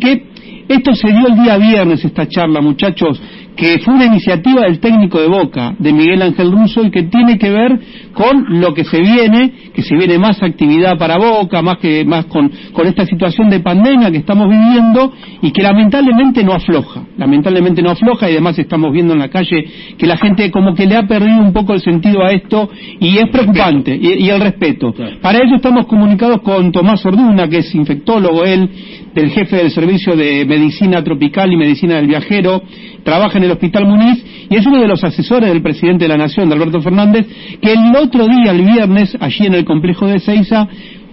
Que esto se dio el día viernes, esta charla, muchachos, que fue una iniciativa del técnico de Boca, de Miguel Ángel Russo, y que tiene que ver con lo que se viene más actividad para Boca, más con esta situación de pandemia que estamos viviendo y que lamentablemente no afloja, y además estamos viendo en la calle que la gente como que le ha perdido un poco el sentido a esto y es preocupante, y el respeto. Claro. Para ello estamos comunicados con Tomás Orduna, que es infectólogo, él, del jefe del servicio de medicina tropical y medicina del viajero, trabaja en el Hospital Muniz y es uno de los asesores del presidente de la Nación, de Alberto Fernández, que el otro día, el viernes, allí en el complejo de Ezeiza,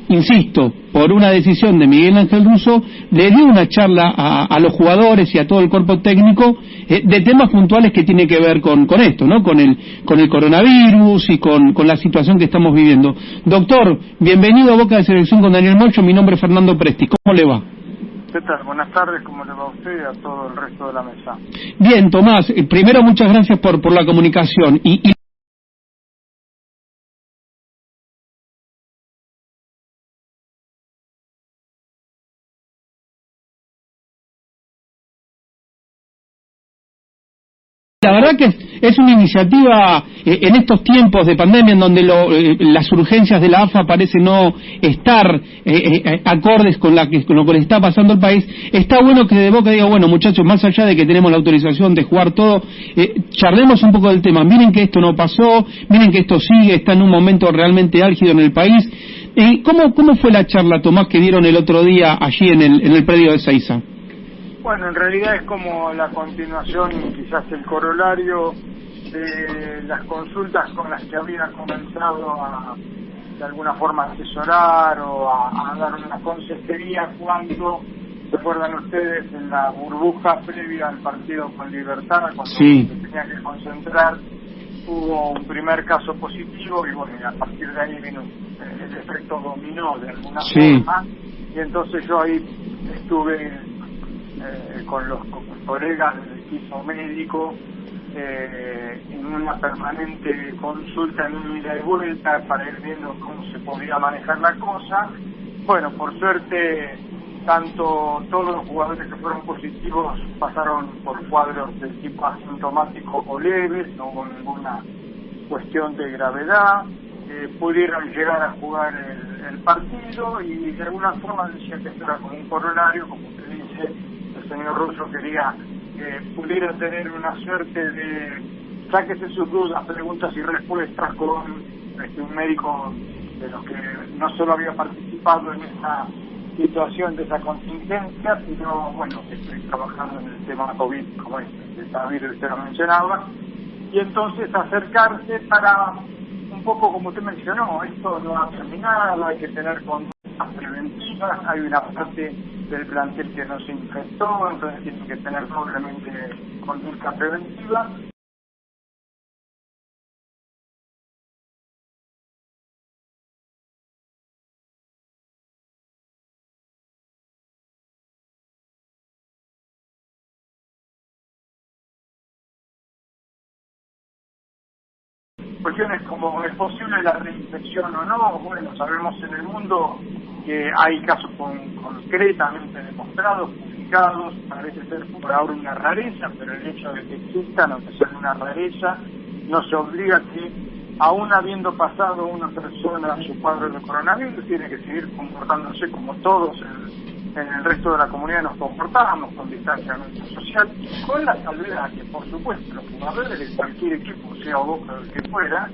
insisto, por una decisión de Miguel Ángel Russo, le dio una charla a los jugadores y a todo el cuerpo técnico de temas puntuales que tiene que ver con esto, ¿no? Con el coronavirus y con la situación que estamos viviendo. Doctor, bienvenido a Boca de Selección con Daniel Molcho, mi nombre es Fernando Presti, ¿cómo le va? ¿Qué tal? Buenas tardes, ¿cómo le va a usted y a todo el resto de la mesa? Bien, Tomás, primero muchas gracias por la comunicación. Y la verdad que es una iniciativa en estos tiempos de pandemia en donde las urgencias de la AFA parecen no estar acordes con lo que le está pasando al país. Está bueno que de Boca diga, bueno, muchachos, más allá de que tenemos la autorización de jugar todo, charlemos un poco del tema. Miren que esto no pasó, miren que esto sigue, está en un momento realmente álgido en el país. ¿Cómo fue la charla, Tomás, que dieron el otro día allí en el predio de Ezeiza? Bueno, en realidad es como la continuación y quizás el corolario de las consultas con las que había comenzado a, de alguna forma, asesorar o a dar una consejería cuando, ¿se acuerdan ustedes? En la burbuja previa al partido con Libertad, cuando sí, se tenía que concentrar, hubo un primer caso positivo y bueno, a partir de ahí vino el efecto dominó de alguna forma, y entonces yo ahí estuve con los colegas del equipo médico en una permanente consulta en un ida y vuelta para ir viendo cómo se podía manejar la cosa. Bueno, por suerte, tanto todos los jugadores que fueron positivos pasaron por cuadros de tipo asintomático o leves, no hubo ninguna cuestión de gravedad, pudieron llegar a jugar el partido y de alguna forma decía que esto era como un corolario, como usted dice. El señor Russo quería que pudiera tener una suerte de sáquese sus dudas, preguntas y respuestas con un médico de los que no solo había participado en esa situación de esa contingencia, sino, bueno, que estoy trabajando en el tema COVID, como el virus que usted lo mencionaba, y entonces acercarse para, un poco como usted mencionó, esto no ha terminado, hay que tener conductas preventivas, hay una parte del plantel que no se infectó, entonces tiene que tener doblemente conducta preventiva. Cuestiones como es posible la reinfección o no, bueno, sabemos en el mundo que hay casos concretamente demostrados, publicados, parece ser por ahora una rareza, pero el hecho de que existan, aunque sea una rareza, nos obliga que, aún habiendo pasado una persona a su cuadro de coronavirus, tiene que seguir comportándose como todos en el resto de la comunidad nos comportábamos, con distanciamiento social, con la salvedad que, por supuesto, los jugadores de cualquier equipo, sea Boca o el que fuera,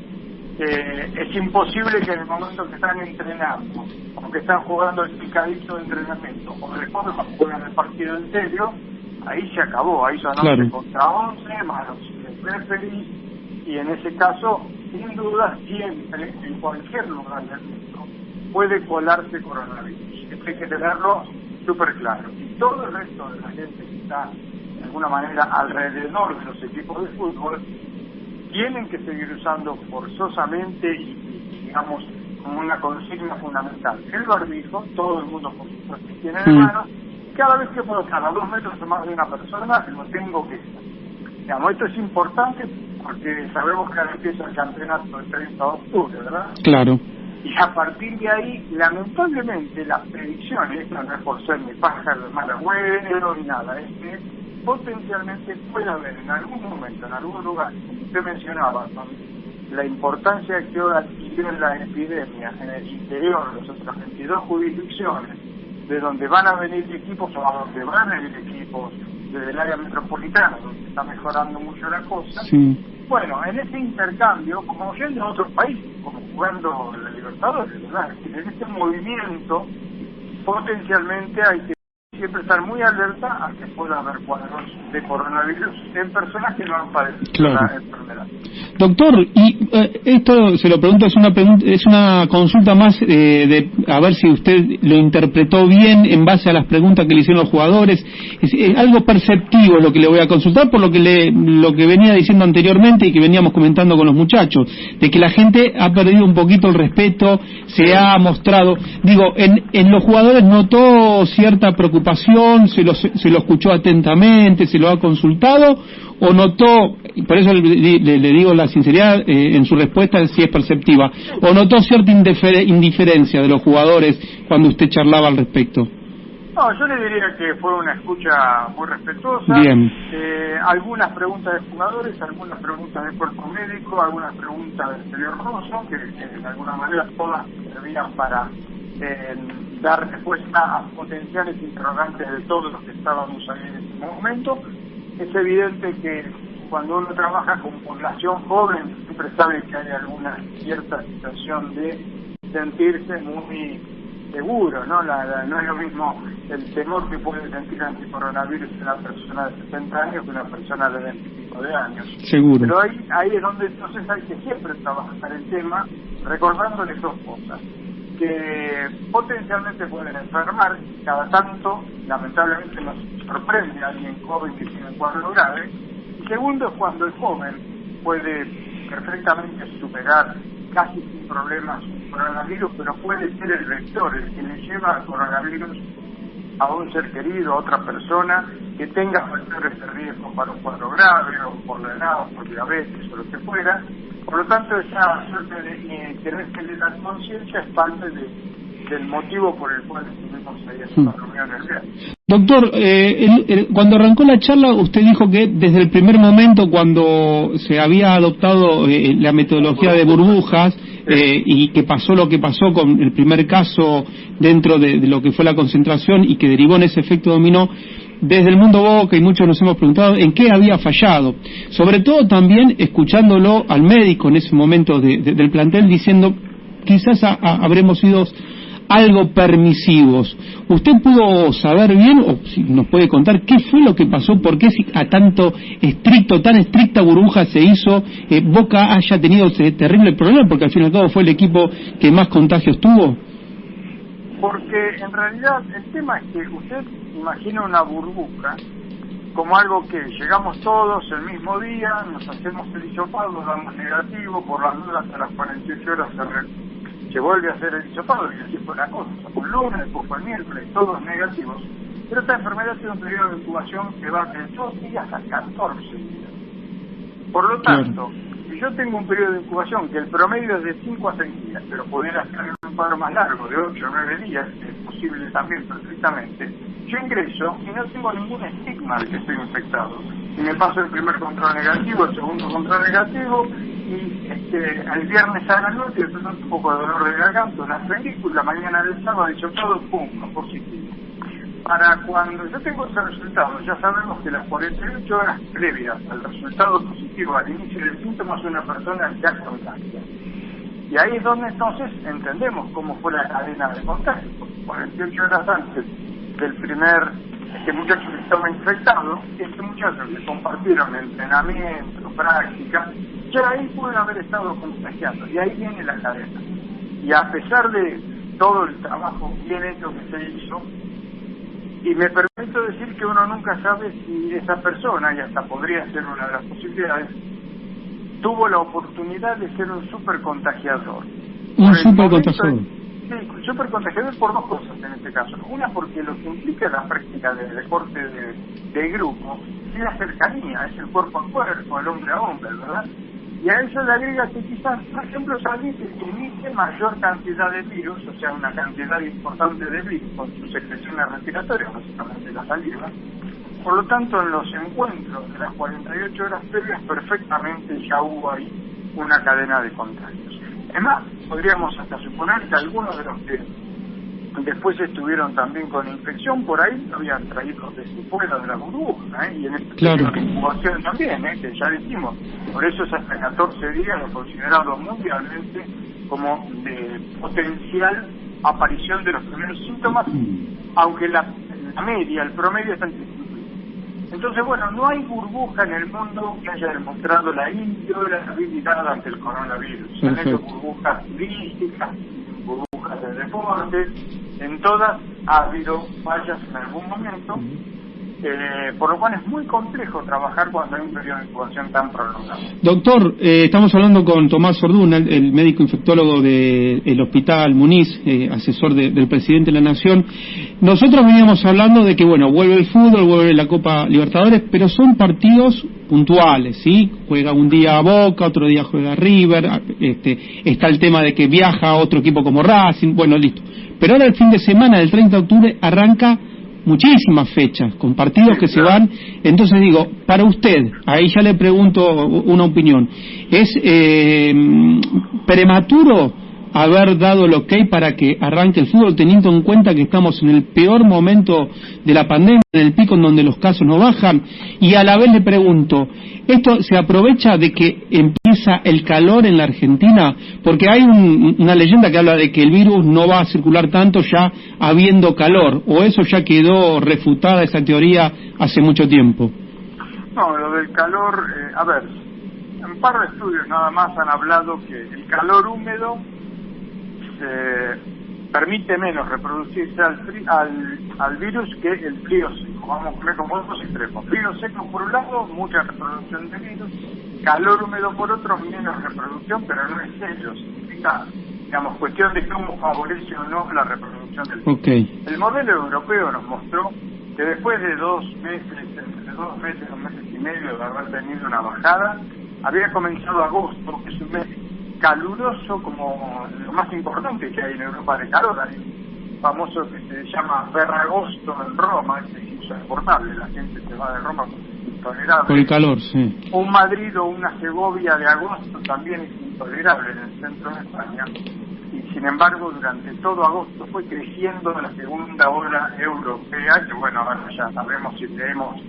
es imposible que en el momento que están entrenando, o que están jugando el picadito de entrenamiento, o después de juegan el partido en serio, ahí se acabó, ahí son 11 contra 11, más los referees, y en ese caso, sin duda, siempre, en cualquier lugar del mundo, puede colarse coronavirus. Esto hay que tenerlo súper claro. Y todo el resto de la gente que está, de alguna manera, alrededor de los equipos de fútbol, tienen que seguir usando forzosamente y digamos, como una consigna fundamental, el barbijo, todo el mundo por supuesto tiene de mano, cada vez que puedo estar a 2 metros o más de una persona, lo tengo que estar. Digamos, esto es importante porque sabemos que ahora empieza el campeonato el 30 de octubre, ¿verdad? Claro. Y a partir de ahí, lamentablemente, las predicciones, no es por ser ni pájaro de mal agüero ni nada, es que potencialmente puede haber en algún momento, en algún lugar, como usted mencionaba, ¿no?, la importancia que hoy adquirió la epidemia en el interior de las otras 22 jurisdicciones, de donde van a venir equipos o a donde van a venir equipos desde el área metropolitana, donde está mejorando mucho la cosa. Sí. Bueno, en ese intercambio, como yendo a otros países, como jugando la Libertadores, ¿verdad? En este movimiento, potencialmente hay que siempre estar muy alerta a que pueda haber cuadros de coronavirus en personas que no han padecido la enfermedad. Doctor, y esto se lo pregunto, es una consulta más de a ver si usted lo interpretó bien en base a las preguntas que le hicieron los jugadores. Es algo perceptivo lo que le voy a consultar, por lo que venía diciendo anteriormente y que veníamos comentando con los muchachos, de que la gente ha perdido un poquito el respeto, se ha mostrado, digo, en los jugadores notó cierta preocupación, se lo escuchó atentamente, se lo ha consultado, o notó, por eso le digo la sinceridad en su respuesta, si es perceptiva, o notó cierta indiferencia de los jugadores cuando usted charlaba al respecto. No, yo le diría que fue una escucha muy respetuosa. Bien. Algunas preguntas de jugadores, algunas preguntas del cuerpo médico, algunas preguntas del señor Rosso, que de alguna manera todas servían para dar respuesta a potenciales interrogantes de todos los que estábamos ahí en ese momento. Es evidente que cuando uno trabaja con población joven siempre sabe que hay alguna cierta situación de sentirse muy seguro, ¿no? No es lo mismo el temor que puede sentir ante coronavirus una persona de 60 años que una persona de 20 y pico de años. Seguro. Pero ahí es donde entonces hay que siempre trabajar el tema, recordándoles dos cosas: que potencialmente pueden enfermar, cada tanto lamentablemente nos sorprende a alguien joven que tiene un cuadro grave, y segundo es cuando el joven puede perfectamente superar casi sin problemas un coronavirus, pero puede ser el vector, el que le lleva al coronavirus a un ser querido, a otra persona que tenga factores de riesgo para un cuadro grave, o por la edad, o por diabetes, o lo que fuera. Por lo tanto, esa suerte de querer generar conciencia es parte del motivo por el cual estuvimos ahí en la reunión el viernes. Doctor, cuando arrancó la charla, usted dijo que desde el primer momento, cuando se había adoptado la metodología de burbujas, y que pasó lo que pasó con el primer caso dentro de lo que fue la concentración y que derivó en ese efecto dominó, desde el mundo Boca y muchos nos hemos preguntado en qué había fallado, sobre todo también escuchándolo al médico en ese momento del plantel diciendo quizás habremos sido algo permisivos. ¿Usted pudo saber bien, o si nos puede contar, qué fue lo que pasó, por qué a tan estricta burbuja se hizo, Boca haya tenido ese terrible problema, porque al fin y al cabo fue el equipo que más contagios tuvo? Porque en realidad el tema es que usted imagina una burbuja como algo que llegamos todos el mismo día, nos hacemos el hisopado, damos negativo, por las dudas a las 48 horas se vuelve a hacer el hisopado, y así fue la cosa. Fue el lunes, después fue el miércoles, todos negativos. Pero esta enfermedad tiene un periodo de incubación que va de 2 días a 14 días. Por lo tanto, si yo tengo un periodo de incubación que el promedio es de 5 a 6 días, pero pudiera estar en un cuadro más largo, de 8 o 9 días, es posible también perfectamente, yo ingreso y no tengo ningún estigma de que estoy infectado. Y me paso el primer control negativo, el segundo control negativo, y el viernes a la noche, después un poco de dolor de garganta, una película, la mañana del sábado, dicho todo, pum, positivo. Para cuando yo tengo ese resultado, ya sabemos que las 48 horas previas al resultado positivo, al inicio del síntoma, es una persona ya contagia. Y ahí es donde entonces entendemos cómo fue la cadena de contagio. 48 horas antes del primer muchacho que estaba infectado, muchachos que compartieron entrenamiento, práctica, ya ahí pueden haber estado contagiando, y ahí viene la cadena. Y a pesar de todo el trabajo bien hecho que se hizo, y me permito decir que uno nunca sabe si esa persona, y hasta podría ser una de las posibilidades, tuvo la oportunidad de ser un supercontagiador. Un supercontagiador. Sí, supercontagiador por dos cosas en este caso. Una, porque lo que implica la práctica del deporte de grupo es la cercanía, es el cuerpo a cuerpo, el hombre a hombre, ¿verdad? Y a eso le agrega que quizás, por ejemplo, salir que emite mayor cantidad de virus, o sea, una cantidad importante de virus con sus secreciones respiratorias, básicamente la saliva. Por lo tanto, en los encuentros de las 48 horas previas, perfectamente ya hubo ahí una cadena de contagios. Además, podríamos hasta suponer que algunos de los que después estuvieron también con infección, por ahí lo habían traído desde fuera de la burbuja, y en este claro. de incubación también, que ya dijimos. Por eso es hasta 14 días lo considerado mundialmente como de potencial aparición de los primeros síntomas, aunque la media, el promedio está entre 5. Entonces, bueno, no hay burbuja en el mundo que haya demostrado la inviolabilidad ante el coronavirus. Han hecho burbujas turísticas, burbujas de deporte, en todas ha habido fallas en algún momento, por lo cual es muy complejo trabajar cuando hay un periodo de incubación tan prolongado. Doctor, estamos hablando con Tomás Orduna, el médico infectólogo del Hospital Muniz, asesor del presidente de la Nación. Nosotros veníamos hablando de que, bueno, vuelve el fútbol, vuelve la Copa Libertadores, pero son partidos puntuales, ¿sí? Juega un día Boca, otro día juega River, está el tema de que viaja otro equipo como Racing, bueno, listo. Pero ahora el fin de semana, del 30 de octubre, arranca muchísimas fechas, con partidos que se van. Entonces digo, para usted, ahí ya le pregunto una opinión, ¿es prematuro haber dado el ok para que arranque el fútbol, teniendo en cuenta que estamos en el peor momento de la pandemia, en el pico en donde los casos no bajan? Y a la vez le pregunto, ¿esto se aprovecha de que empieza el calor en la Argentina? Porque hay una leyenda que habla de que el virus no va a circular tanto ya habiendo calor, o eso ya quedó refutada esa teoría hace mucho tiempo. No, lo del calor, a ver, en un par de estudios nada más han hablado que el calor húmedo permite menos reproducirse al virus que el frío seco. Vamos a poner como dos extremos. Frío seco por un lado, mucha reproducción de virus; calor húmedo por otro, menos reproducción, pero no es ello. Significa, digamos, cuestión de cómo favorece o no la reproducción del virus. Okay. El modelo europeo nos mostró que después de 2 meses, entre 2 meses, 2 meses y medio de haber tenido una bajada, había comenzado agosto, que es un mes caluroso como lo más importante que hay en Europa de calor. Hay un famoso que se llama Ferragosto en Roma, que es insoportable, la gente se va de Roma porque es intolerable. Por el calor, sí. Un Madrid o una Segovia de agosto también es intolerable en el centro de España, y sin embargo durante todo agosto fue creciendo la segunda ola europea, que bueno, ahora ya sabemos si leemos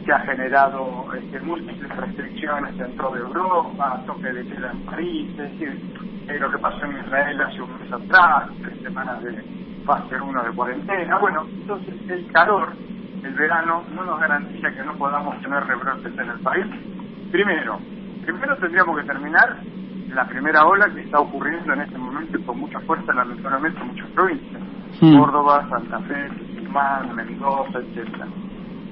que ha generado múltiples restricciones en toda Europa, toque de queda en París, es decir, lo que pasó en Israel hace un mes atrás, 3 semanas de fase 1 de cuarentena. Bueno, entonces el calor, el verano, no nos garantiza que no podamos tener rebrotes en el país. Primero tendríamos que terminar la primera ola que está ocurriendo en este momento con mucha fuerza, lamentablemente, en muchas provincias. Córdoba, Santa Fe, Tucumán, Mendoza, etcétera.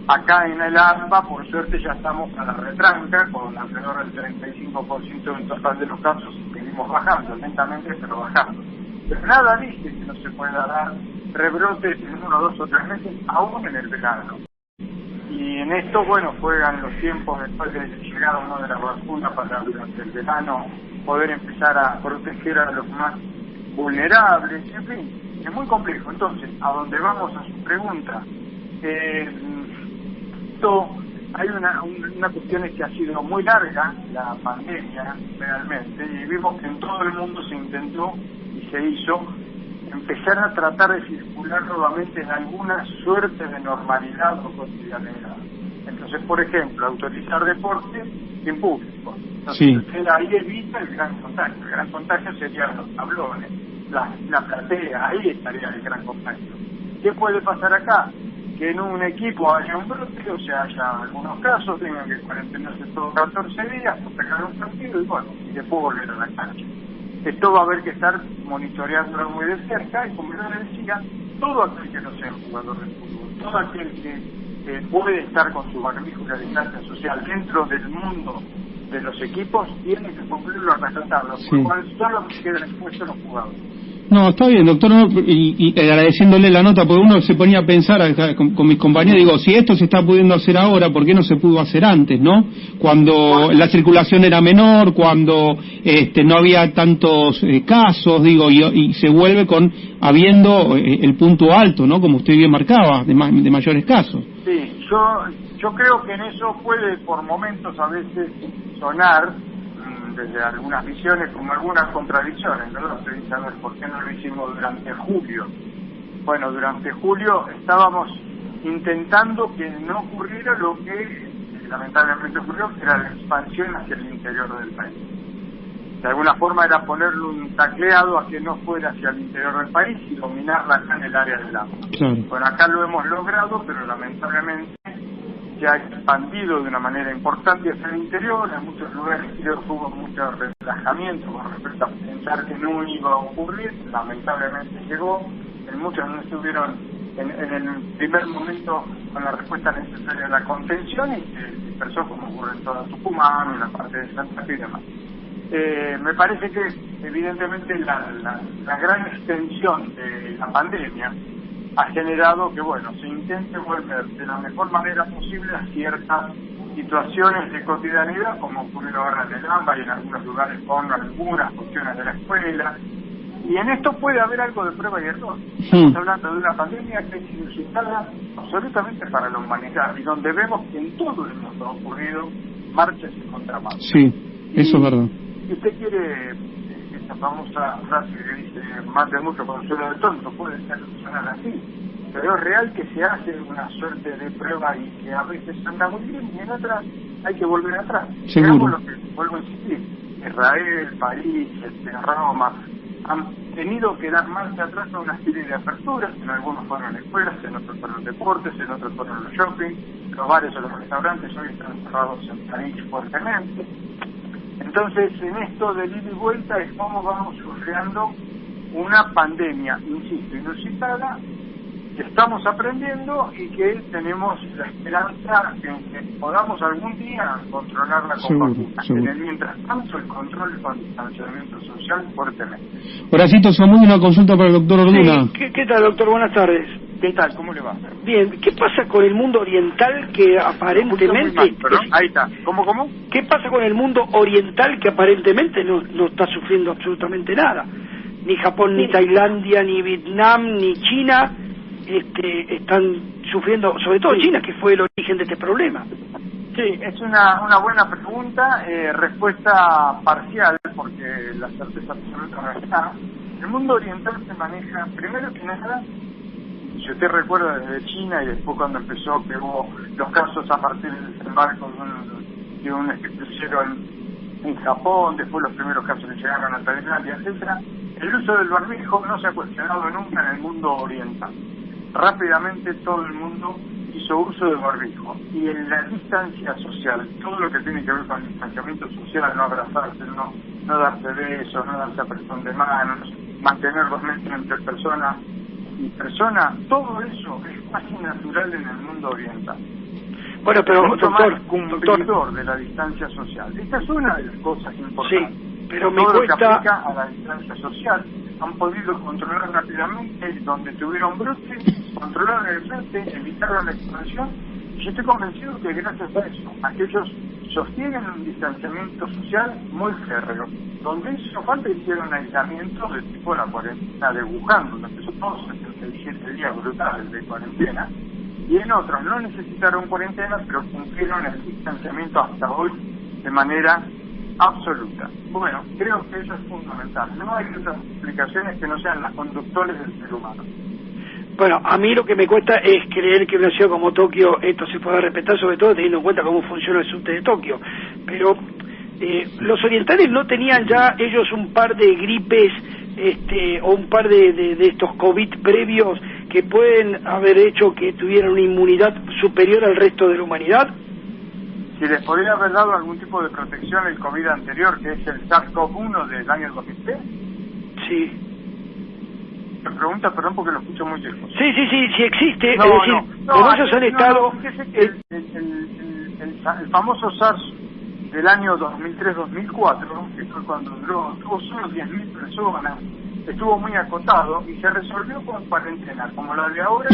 Acá en el AMBA, por suerte, ya estamos a la retranca, con alrededor del 35% en total de los casos, seguimos bajando, lentamente, pero bajando. Pero nada dice que no se pueda dar rebrotes en 1, 2 o 3 meses, aún en el verano. Y en esto, bueno, juegan los tiempos después de llegar a uno de las vacunas para durante el verano poder empezar a proteger a los más vulnerables, en fin, es muy complejo. Entonces, a donde vamos a su pregunta, hay una cuestión es que ha sido muy larga la pandemia realmente, y vimos que en todo el mundo se intentó y se hizo empezar a tratar de circular nuevamente en alguna suerte de normalidad o cotidianidad. Entonces, por ejemplo, autorizar deporte en público. Entonces, sí, ahí evita el gran contagio. El gran contagio serían los tablones, la platea, ahí estaría el gran contagio. ¿Qué puede pasar acá? Que en un equipo haya un brote, o sea, haya algunos casos, tengan que cuarentenarse todos 14 días, pegar un partido y bueno, y después volver a la cancha. Esto va a haber que estar monitoreándolo muy de cerca, y como yo le decía, todo aquel que no sea un jugador de fútbol, todo aquel que puede estar con su barbijo y la distancia social dentro del mundo de los equipos, tiene que cumplirlo a rescatarlo, por cual solo quedan expuestos los jugadores. No, está bien, doctor, no, y agradeciéndole la nota, porque uno se ponía a pensar acá, con mis compañeros, digo, si esto se está pudiendo hacer ahora, ¿por qué no se pudo hacer antes, no? Cuando la circulación era menor, cuando no había tantos casos, digo, y se vuelve habiendo el punto alto, ¿no? Como usted bien marcaba, de mayores casos. Sí, yo creo que en eso puede por momentos a veces sonar desde algunas visiones como algunas contradicciones, ¿verdad? Se dice, a ver, ¿por qué no lo hicimos durante julio? Bueno, durante julio estábamos intentando que no ocurriera lo que lamentablemente ocurrió, que era la expansión hacia el interior del país. De alguna forma era ponerle un tacleado a que no fuera hacia el interior del país y dominarla acá en el área del agua. Claro. Bueno, acá lo hemos logrado, pero lamentablemente se ha expandido de una manera importante hacia el interior. En muchos lugares hubo mucho relajamiento con respecto a pensar que no iba a ocurrir. Lamentablemente llegó. En muchos no estuvieron en el primer momento con la respuesta necesaria a la contención y se dispersó como ocurre en toda Tucumán, en la parte de Santa Fe y demás. Me parece que evidentemente la gran extensión de la pandemia ha generado que, bueno, se intente volver de la mejor manera posible a ciertas situaciones de cotidianidad, como ocurrió ahora en el AMBA y en algunos lugares con algunas cuestiones de la escuela. Y en esto puede haber algo de prueba y error. Estamos hablando de una pandemia que es inusitada absolutamente para la humanidad y donde vemos que en todo el mundo ha ocurrido marchas y contramarchas. Sí, eso es verdad. Si usted quiere esa famosa frase que dice más de mucho consuelo de tonto, puede ser sonar así, pero es real que se hace una suerte de prueba y que a veces anda muy bien y en otras hay que volver atrás. Seguro. Lo que vuelvo a insistir, Israel, París, Roma han tenido que dar marcha atrás a una serie de aperturas. En algunos fueron escuelas, en otros fueron deportes, en otros fueron los shopping, los bares o los restaurantes hoy están cerrados en París fuertemente. Entonces, en esto de ida y vuelta es como vamos surfeando una pandemia, insisto, inusitada, que estamos aprendiendo y que tenemos la esperanza de que podamos algún día controlarla con vacunas. Mientras tanto, el control con distanciamiento social fuertemente. Horacito Zamudio, una consulta para el doctor Orduna. Sí, ¿qué tal, doctor? Buenas tardes. ¿Qué tal? ¿Cómo le va? Bien, ¿qué pasa con el mundo oriental que aparentemente... Ahí está. ¿Cómo? ¿Qué pasa con el mundo oriental que aparentemente no está sufriendo absolutamente nada? Ni Japón, ni Tailandia, ni Vietnam, ni China están sufriendo, sobre todo China, que fue el origen de este problema. Sí, es una buena pregunta, respuesta parcial, porque la certeza absoluta no está. El mundo oriental se maneja, primero que nada, si usted recuerda desde China y después cuando empezó que hubo los casos a partir del desembarco de un crucero en Japón, después los primeros casos que llegaron a Tailandia, etcétera, el uso del barbijo no se ha cuestionado nunca en el mundo oriental. Rápidamente todo el mundo hizo uso del barbijo y en la distancia social, todo lo que tiene que ver con el distanciamiento social, no abrazarse, no darse besos, no darse apretón de manos, mantener 2 metros entre persona y persona, todo eso es casi natural en el mundo oriental. Bueno, pero mucho doctor, más cumplidor de la distancia social. Esta es una de las cosas importantes. Sí, pero todo lo que aplica a la distancia social han podido controlar rápidamente donde tuvieron brotes, controlaron el brote, evitaron la expansión. Yo estoy convencido que gracias a eso, aquellos sostienen un distanciamiento social muy férreo. Donde hizo falta hicieron aislamiento de tipo la cuarentena de Wuhan, donde empezó todos 77 días brutales de cuarentena, y en otros no necesitaron cuarentena, pero cumplieron el distanciamiento hasta hoy de manera absoluta. Bueno, creo que eso es fundamental. No hay otras explicaciones que no sean las conductores del ser humano. Bueno, a mí lo que me cuesta es creer que en una ciudad como Tokio esto se pueda respetar, sobre todo teniendo en cuenta cómo funciona el subte de Tokio. Pero los orientales no tenían ya ellos un par de gripes o un par de estos COVID previos que pueden haber hecho que tuvieran una inmunidad superior al resto de la humanidad. Si les podría haber dado algún tipo de protección el COVID anterior, que es el SARS-CoV-1 del año 2003. Sí. Me pregunta, perdón, porque lo escucho muy lejos. Sí existe. Ellos han estado... El famoso SARS del año 2003-2004, que fue cuando tuvo solo 10.000 personas, estuvo muy acotado y se resolvió con cuarentena, como la de ahora,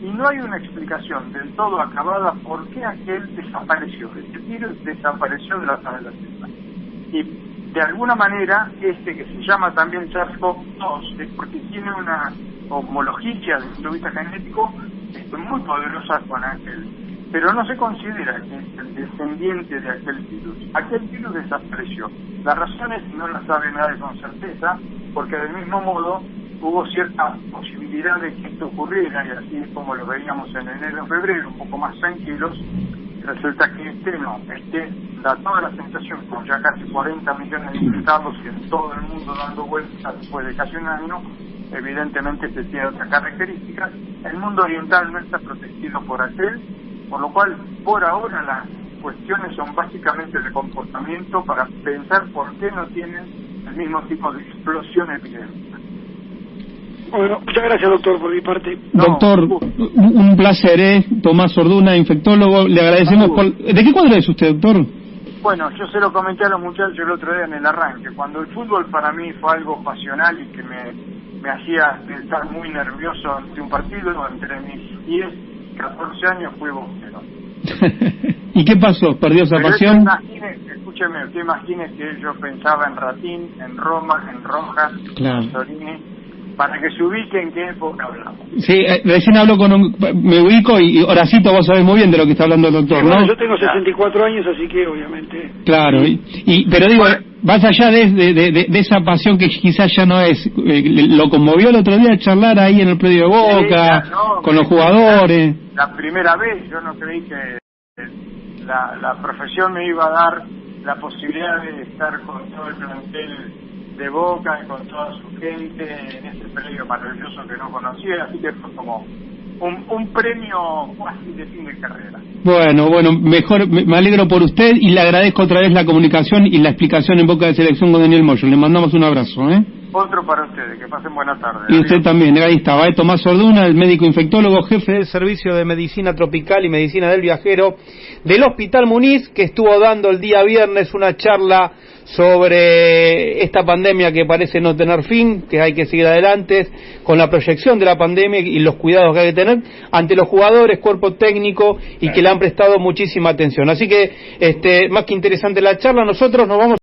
y no hay una explicación del todo acabada por qué aquel desapareció. Este virus desapareció de la sala de la tierra. Y de alguna manera, que se llama también SARS-CoV-2, es porque tiene una homología desde el punto de vista genético muy poderosa con aquel. Pero no se considera que es el descendiente de aquel virus. Aquel virus desapareció. Las razones no las sabe nadie con certeza, porque del mismo modo hubo cierta posibilidad de que esto ocurriera, y así es como lo veíamos en enero, febrero, un poco más tranquilos. Resulta que da toda la sensación, con ya casi 40 millones de infectados y en todo el mundo dando vueltas después de casi un año, evidentemente tiene otras características. El mundo oriental no está protegido por aquel, por lo cual, por ahora, las cuestiones son básicamente de comportamiento para pensar por qué no tienen el mismo tipo de explosión epidémica. Bueno, muchas gracias, doctor, por mi parte. Doctor, un placer, Tomás Orduna, infectólogo, le agradecemos por... ¿De qué cuadro es usted, doctor? Bueno, yo se lo comenté a los muchachos el otro día en el arranque, cuando el fútbol para mí fue algo pasional y que me hacía estar muy nervioso ante un partido, entre mis 10 y 14 años fui boxero. ¿Y qué pasó? ¿Perdió esa pasión? Escúcheme, usted imagine que yo pensaba en Ratín, en Roma, en Rojas, claro, en Sorini, para que se ubique en qué época hablamos. Sí, recién hablo me ubico y Horacito, vos sabés muy bien de lo que está hablando el doctor, sí, bueno, ¿no? Yo tengo 64 años, así que obviamente... Claro, pero digo, más allá de esa pasión que quizás ya no es, lo conmovió el otro día charlar ahí en el predio de Boca, con los jugadores. La primera vez yo no creí que la profesión me iba a dar la posibilidad de estar con todo el plantel de Boca y con toda su gente en ese predio maravilloso que no conocía, así que fue como un premio casi de fin de carrera. Bueno, mejor, me alegro por usted y le agradezco otra vez la comunicación y la explicación en Boca de Selección con Daniel Moyo. Le mandamos un abrazo, Otro para ustedes, que pasen buena tarde. Y usted también, ahí estaba, Tomás Orduna, el médico infectólogo, jefe del Servicio de Medicina Tropical y Medicina del Viajero del Hospital Muniz, que estuvo dando el día viernes una charla sobre esta pandemia que parece no tener fin, que hay que seguir adelante con la proyección de la pandemia y los cuidados que hay que tener ante los jugadores, cuerpo técnico, y que le han prestado muchísima atención. Así que, más que interesante la charla, nosotros nos vamos